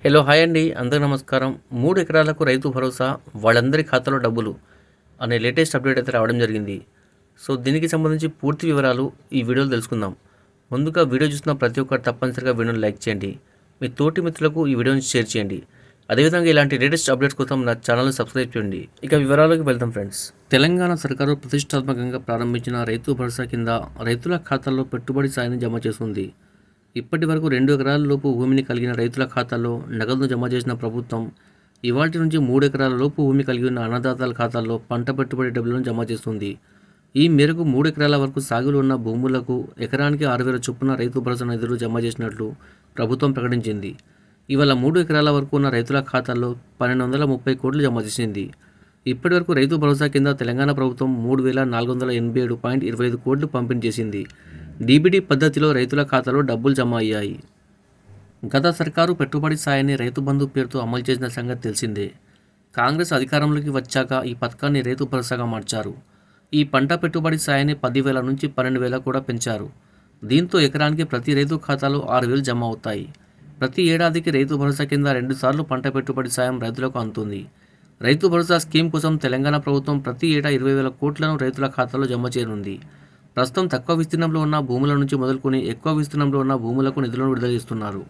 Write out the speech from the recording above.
Hello hi అండి, అందరికీ నమస్కారం. 3 ఎకరాలకు రైతు భరోసా వాళ్ళందరి ఖాతాలో డబ్బులు అనే లేటెస్ట్ అప్డేట్ అయితే రావడం జరిగింది. సో దీనికి సంబంధించి పూర్తి వివరాలు ఈ వీడియోలో తెలుసుకుందాం. ముందుగా వీడియో చూస్తున్న ప్రతి ఒక్కరు తప్పనిసరిగా వీడియోని లైక్ చేయండి, మీ తోటి మిత్రులకు ఈ వీడియోని షేర్ చేయండి. అదేవిధంగా ఇలాంటి లేటెస్ట్ అప్డేట్స్ కోసం నా ఛానల్ని సబ్స్క్రైబ్ చేయండి. ఇక వివరాలకు వెళ్దాం ఫ్రెండ్స్. తెలంగాణ సర్కారు ప్రతిష్టాత్మకంగా ప్రారంభించిన రైతు భరోసా కింద రైతుల ఖాతాల్లో పెట్టుబడి సాయాన్ని జమ చేస్తుంది. ఇప్పటి వరకు 2 ఎకరాల లోపు భూమిని కలిగిన రైతుల ఖాతాల్లో నగదును జమ చేసిన ప్రభుత్వం ఇవాల్టి నుంచి 3 ఎకరాల లోపు భూమి కలిగి ఉన్న అన్నదాతల ఖాతాల్లో పంట పెట్టుబడి డబ్బులను జమ చేస్తుంది. ఈ మేరకు 3 ఎకరాల వరకు సాగులో ఉన్న భూములకు ఎకరానికి 6,000 చొప్పున రైతు భరోసా నిధులు జమ చేసినట్లు ప్రభుత్వం ప్రకటించింది. ఇవాళ 3 ఎకరాల వరకు ఉన్న రైతుల ఖాతాల్లో 1,230 కోట్లు జమ చేసింది. ఇప్పటి వరకు రైతు భరోసా కింద తెలంగాణ ప్రభుత్వం 3,487.25 కోట్లు పంపిణీ చేసింది. డీబీటీ పద్ధతిలో రైతుల ఖాతాలో డబ్బులు జమ అయ్యాయి. గత సర్కారు పెట్టుబడి సాయాన్ని రైతు బంధు పేరుతో అమలు చేసిన సంగతి తెలిసిందే. కాంగ్రెస్ అధికారంలోకి వచ్చాక ఈ పథకాన్ని రైతు భరోసాగా మార్చారు. ఈ పంట పెట్టుబడి సాయాన్ని 10,000 నుంచి 12,000 కూడా పెంచారు. దీంతో ఎకరానికి ప్రతి రైతు ఖాతాలో 6,000 జమ అవుతాయి. ప్రతి ఏడాదికి రైతు భరోసా కింద 2 సార్లు పంట పెట్టుబడి సాయం రైతులకు అందుతుంది. రైతు భరోసా స్కీమ్ కోసం తెలంగాణ ప్రభుత్వం ప్రతి ఏటా 20,000 కోట్లను రైతుల ఖాతాలో జమ చేయనుంది. ప్రస్తుతం తక్కువ విస్తీర్ణంలో ఉన్న భూముల నుంచి మొదలుకొని ఎక్కువ విస్తీర్ణంలో ఉన్న భూములకు నిధులను విడుదల చేస్తున్నారు.